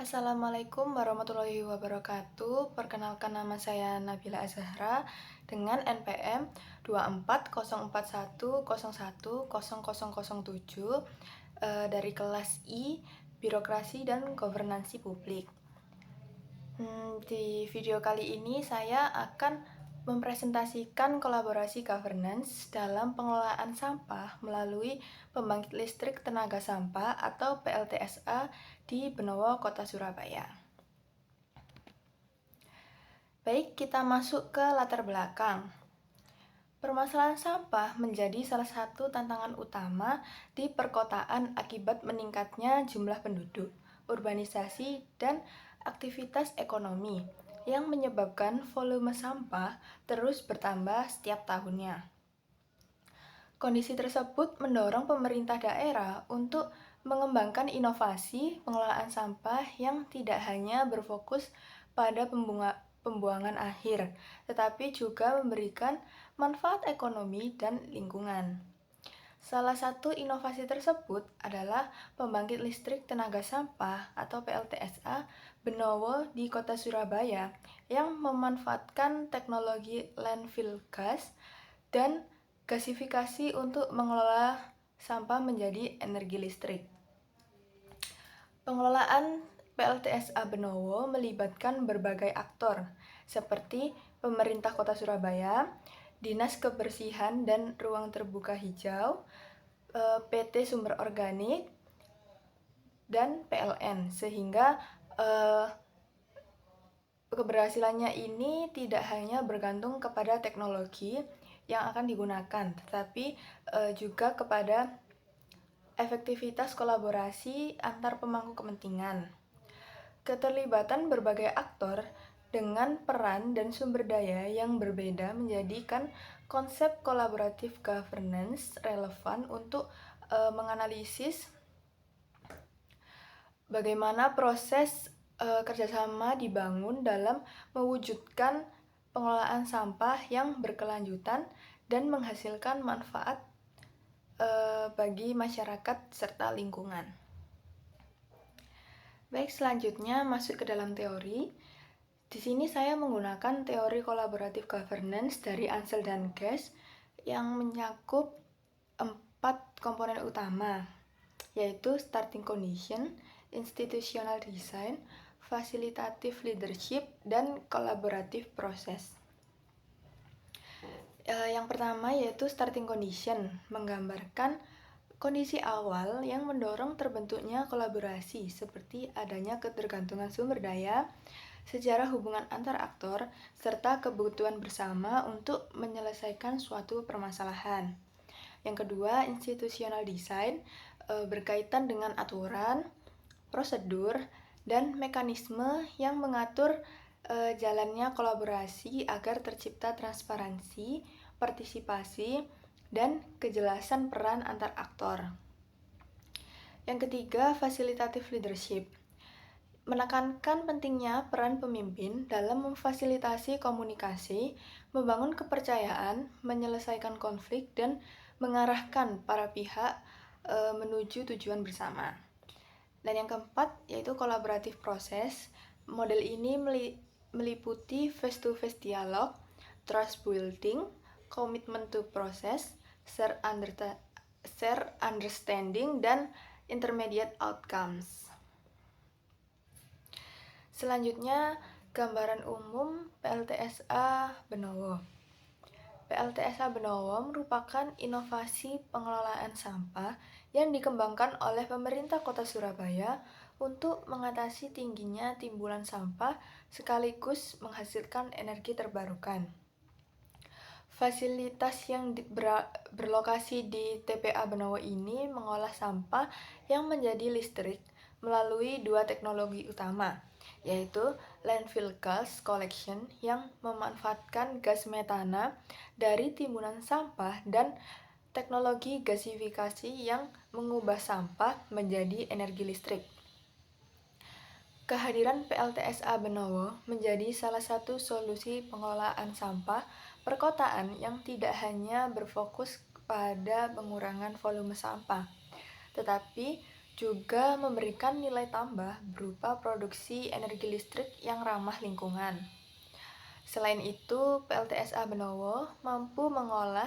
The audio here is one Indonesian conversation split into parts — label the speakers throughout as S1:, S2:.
S1: Assalamualaikum warahmatullahi wabarakatuh. Perkenalkan, nama saya Nabila Azahra dengan NPM 24041010007 dari kelas I, Birokrasi dan Governansi Publik. Di video kali ini saya akan mempresentasikan kolaborasi governance dalam pengelolaan sampah melalui pembangkit listrik tenaga sampah atau PLTSA di Benowo, Kota Surabaya. Baik, kita masuk ke latar belakang. Permasalahan sampah menjadi salah satu tantangan utama di perkotaan akibat meningkatnya jumlah penduduk, urbanisasi, dan aktivitas ekonomi yang menyebabkan volume sampah terus bertambah setiap tahunnya. Kondisi tersebut mendorong pemerintah daerah untuk mengembangkan inovasi pengelolaan sampah yang tidak hanya berfokus pada pembuangan akhir, tetapi juga memberikan manfaat ekonomi dan lingkungan. Salah satu inovasi tersebut adalah pembangkit listrik tenaga sampah atau PLTSA Benowo di Kota Surabaya yang memanfaatkan teknologi landfill gas dan gasifikasi untuk mengelola sampah menjadi energi listrik. Pengelolaan PLTSA Benowo melibatkan berbagai aktor seperti pemerintah Kota Surabaya, Dinas Kebersihan dan Ruang Terbuka Hijau, PT Sumber Organik, dan PLN, sehingga keberhasilannya ini tidak hanya bergantung kepada teknologi yang akan digunakan, tetapi juga kepada efektivitas kolaborasi antar pemangku kepentingan. Keterlibatan berbagai aktor dengan peran dan sumber daya yang berbeda menjadikan konsep collaborative governance relevan untuk menganalisis bagaimana proses kerjasama dibangun dalam mewujudkan pengelolaan sampah yang berkelanjutan dan menghasilkan manfaat bagi masyarakat serta lingkungan. Baik, selanjutnya masuk ke dalam teori. Di sini saya menggunakan teori collaborative governance dari Ansel dan Guest yang mencakup 4 komponen utama, yaitu starting condition, institutional design, facilitative leadership, dan collaborative process. Yang pertama yaitu starting condition, menggambarkan kondisi awal yang mendorong terbentuknya kolaborasi seperti adanya ketergantungan sumber daya, sejarah hubungan antar aktor, serta kebutuhan bersama untuk menyelesaikan suatu permasalahan. Yang kedua, institutional design, berkaitan dengan aturan, prosedur, dan mekanisme yang mengatur jalannya kolaborasi agar tercipta transparansi, partisipasi, dan kejelasan peran antar aktor. Yang ketiga, facilitative leadership, menekankan pentingnya peran pemimpin dalam memfasilitasi komunikasi, membangun kepercayaan, menyelesaikan konflik, dan mengarahkan para pihak menuju tujuan bersama. Dan yang keempat yaitu collaborative process. Model ini meliputi face-to-face dialog, trust building, commitment to process, share understanding, dan intermediate outcomes. Selanjutnya, gambaran umum PLTSA Benowo. PLTSA Benowo merupakan inovasi pengelolaan sampah yang dikembangkan oleh pemerintah Kota Surabaya untuk mengatasi tingginya timbulan sampah sekaligus menghasilkan energi terbarukan. Fasilitas yang berlokasi di TPA Benowo ini mengolah sampah yang menjadi listrik melalui 2 teknologi utama, yaitu landfill gas collection yang memanfaatkan gas metana dari timbunan sampah dan teknologi gasifikasi yang mengubah sampah menjadi energi listrik. Kehadiran PLTSA Benowo menjadi salah satu solusi pengelolaan sampah perkotaan yang tidak hanya berfokus pada pengurangan volume sampah, tetapi juga memberikan nilai tambah berupa produksi energi listrik yang ramah lingkungan. Selain itu, PLTSA Benowo mampu mengolah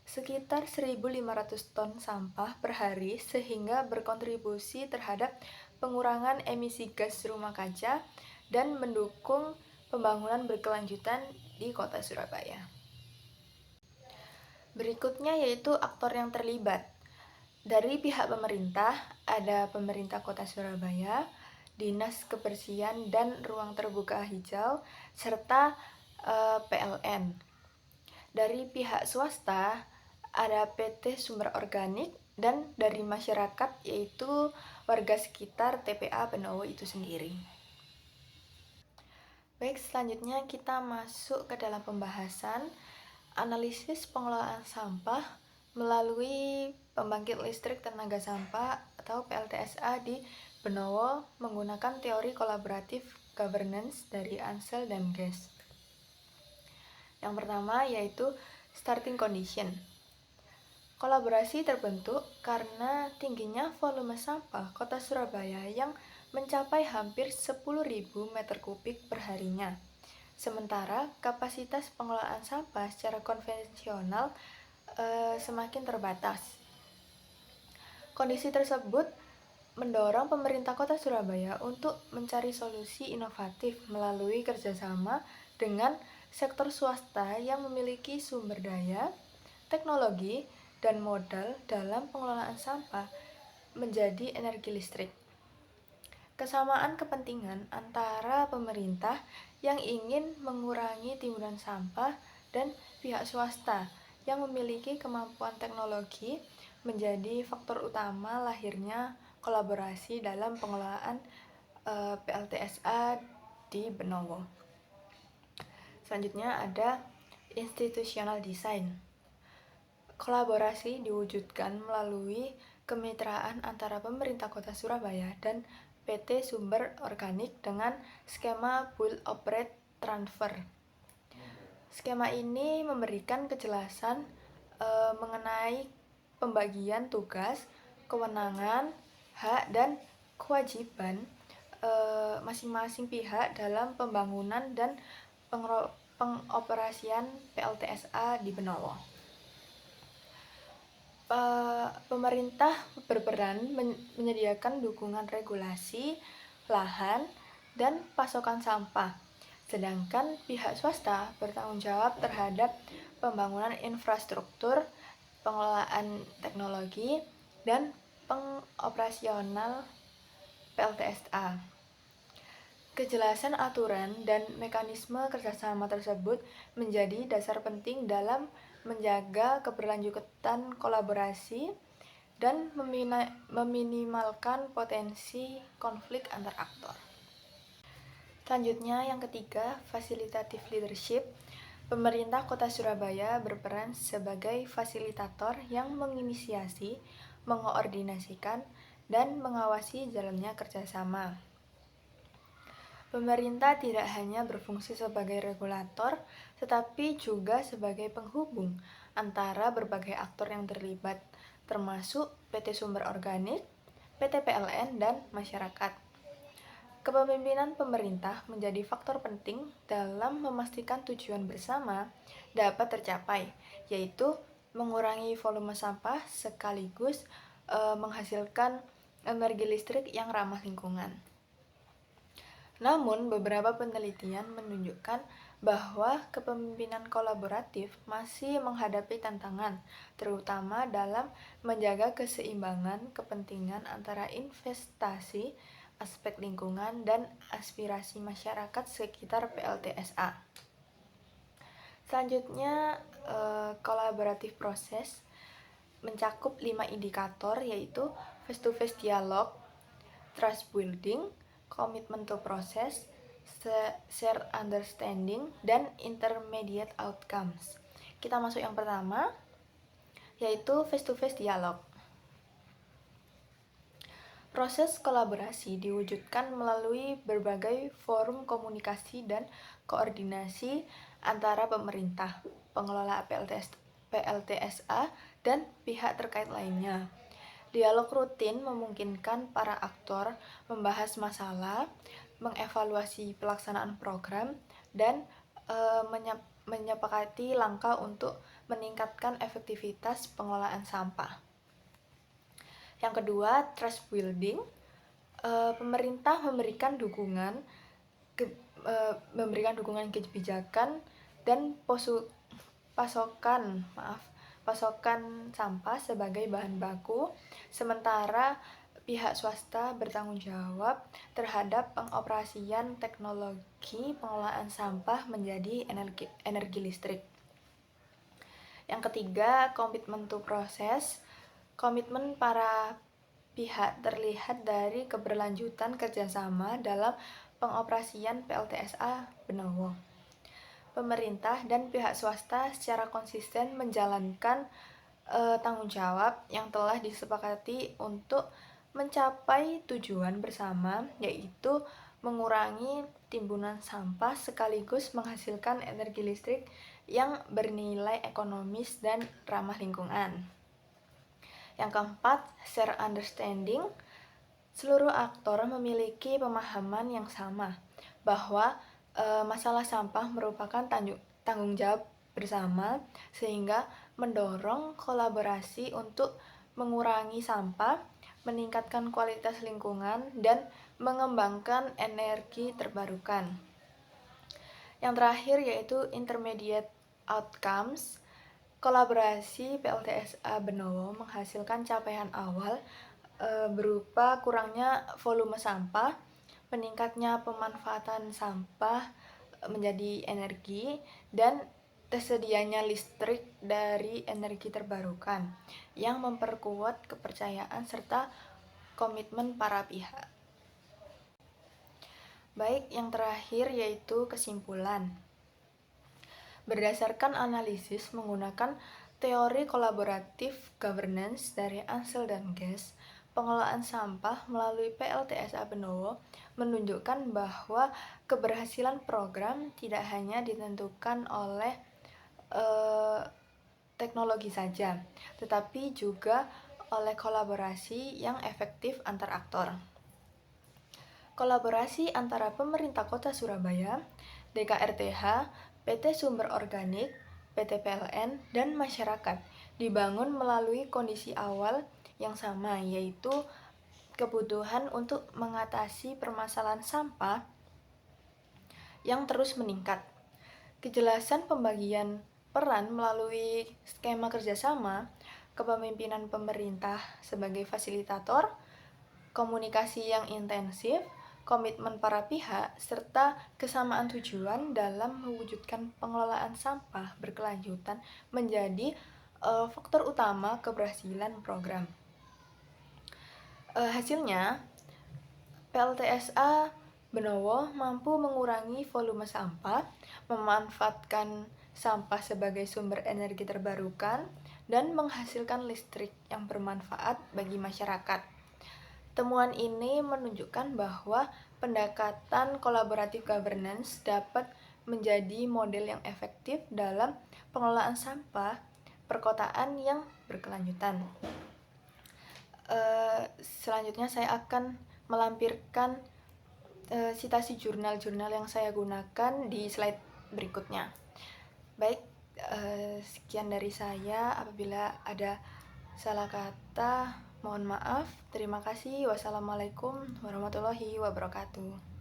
S1: sekitar 1.500 ton sampah per hari sehingga berkontribusi terhadap pengurangan emisi gas rumah kaca dan mendukung pembangunan berkelanjutan di Kota Surabaya. Berikutnya yaitu aktor yang terlibat. Dari pihak pemerintah, ada pemerintah Kota Surabaya, Dinas Kebersihan dan Ruang Terbuka Hijau, serta PLN. Dari pihak swasta, ada PT Sumber Organik, dan dari masyarakat yaitu warga sekitar TPA Benowo itu sendiri. Baik, selanjutnya kita masuk ke dalam pembahasan analisis pengelolaan sampah melalui pembangkit listrik tenaga sampah atau PLTSA di Benowo menggunakan teori kolaboratif governance dari Ansel dan Guest. Yang pertama yaitu starting condition. Kolaborasi terbentuk karena tingginya volume sampah Kota Surabaya yang mencapai hampir 10.000 meter kubik per harinya. Sementara kapasitas pengelolaan sampah secara konvensional semakin terbatas. Kondisi tersebut mendorong pemerintah Kota Surabaya untuk mencari solusi inovatif melalui kerjasama dengan sektor swasta yang memiliki sumber daya, teknologi, dan modal dalam pengelolaan sampah menjadi energi listrik. Kesamaan kepentingan antara pemerintah yang ingin mengurangi timbunan sampah dan pihak swasta yang memiliki kemampuan teknologi menjadi faktor utama lahirnya kolaborasi dalam pengelolaan PLTSA di Benowo. Selanjutnya ada institutional design. Kolaborasi diwujudkan melalui kemitraan antara pemerintah Kota Surabaya dan PT Sumber Organik dengan skema Build Operate Transfer. Skema ini memberikan kejelasan mengenai pembagian tugas, kewenangan, hak, dan kewajiban masing-masing pihak dalam pembangunan dan pengoperasian PLTSA di Benowo. Pemerintah berperan menyediakan dukungan regulasi, lahan, dan pasokan sampah, sedangkan pihak swasta bertanggung jawab terhadap pembangunan infrastruktur, pengelolaan teknologi, dan pengoperasional PLTSA. Kejelasan aturan dan mekanisme kerjasama tersebut menjadi dasar penting dalam menjaga keberlanjutan kolaborasi dan meminimalkan potensi konflik antar aktor. Selanjutnya yang ketiga, fasilitative leadership. Pemerintah Kota Surabaya berperan sebagai fasilitator yang menginisiasi, mengoordinasikan, dan mengawasi jalannya kerjasama. Pemerintah tidak hanya berfungsi sebagai regulator, tetapi juga sebagai penghubung antara berbagai aktor yang terlibat, termasuk PT Sumber Organik, PT PLN, dan masyarakat. Kepemimpinan pemerintah menjadi faktor penting dalam memastikan tujuan bersama dapat tercapai, yaitu mengurangi volume sampah sekaligus menghasilkan energi listrik yang ramah lingkungan. Namun, beberapa penelitian menunjukkan bahwa kepemimpinan kolaboratif masih menghadapi tantangan, terutama dalam menjaga keseimbangan kepentingan antara investasi, aspek lingkungan, dan aspirasi masyarakat sekitar PLTSA. Selanjutnya, kolaboratif proses mencakup 5 indikator, yaitu face-to-face dialog, trust building, commitment to process, shared understanding, dan intermediate outcomes. Kita masuk yang pertama, yaitu face-to-face dialog. Proses kolaborasi diwujudkan melalui berbagai forum komunikasi dan koordinasi antara pemerintah, pengelola PLTSA, dan pihak terkait lainnya. Dialog rutin memungkinkan para aktor membahas masalah, mengevaluasi pelaksanaan program, dan menyepakati langkah untuk meningkatkan efektivitas pengelolaan sampah. Yang kedua, trust building. Pemerintah memberikan dukungan kebijakan dan pasokan sampah sebagai bahan baku, sementara pihak swasta bertanggung jawab terhadap pengoperasian teknologi pengelolaan sampah menjadi energi listrik. Yang ketiga, komitmen to proses. Komitmen para pihak terlihat dari keberlanjutan kerjasama dalam pengoperasian PLTSA Benowo. Pemerintah dan pihak swasta secara konsisten menjalankan tanggung jawab yang telah disepakati untuk mencapai tujuan bersama, yaitu mengurangi timbunan sampah sekaligus menghasilkan energi listrik yang bernilai ekonomis dan ramah lingkungan. Yang keempat, share understanding. Seluruh aktor memiliki pemahaman yang sama bahwa masalah sampah merupakan tanggung jawab bersama, sehingga mendorong kolaborasi untuk mengurangi sampah, meningkatkan kualitas lingkungan, dan mengembangkan energi terbarukan. Yang terakhir yaitu intermediate outcomes. Kolaborasi PLTSA Benowo menghasilkan capaian awal berupa kurangnya volume sampah, meningkatnya pemanfaatan sampah menjadi energi, dan tersedianya listrik dari energi terbarukan yang memperkuat kepercayaan serta komitmen para pihak. Baik, yang terakhir yaitu kesimpulan. Berdasarkan analisis menggunakan teori kolaboratif governance dari Ansel dan Guest, pengelolaan sampah melalui PLTSA Benowo menunjukkan bahwa keberhasilan program tidak hanya ditentukan oleh teknologi saja, tetapi juga oleh kolaborasi yang efektif antar aktor. Kolaborasi antara pemerintah Kota Surabaya, DKRTH, PT Sumber Organik, PT PLN, dan masyarakat dibangun melalui kondisi awal yang sama, yaitu kebutuhan untuk mengatasi permasalahan sampah yang terus meningkat. Kejelasan pembagian peran melalui skema kerjasama, kepemimpinan pemerintah sebagai fasilitator, komunikasi yang intensif, komitmen para pihak, serta kesamaan tujuan dalam mewujudkan pengelolaan sampah berkelanjutan menjadi faktor utama keberhasilan program. Hasilnya, PLTSA Benowo mampu mengurangi volume sampah, memanfaatkan sampah sebagai sumber energi terbarukan, dan menghasilkan listrik yang bermanfaat bagi masyarakat. Temuan ini menunjukkan bahwa pendekatan kolaboratif governance dapat menjadi model yang efektif dalam pengelolaan sampah perkotaan yang berkelanjutan. Selanjutnya saya akan melampirkan citasi jurnal-jurnal yang saya gunakan di slide berikutnya. Baik, sekian dari saya. Apabila ada salah kata, mohon maaf. Terima kasih. Wassalamualaikum warahmatullahi wabarakatuh.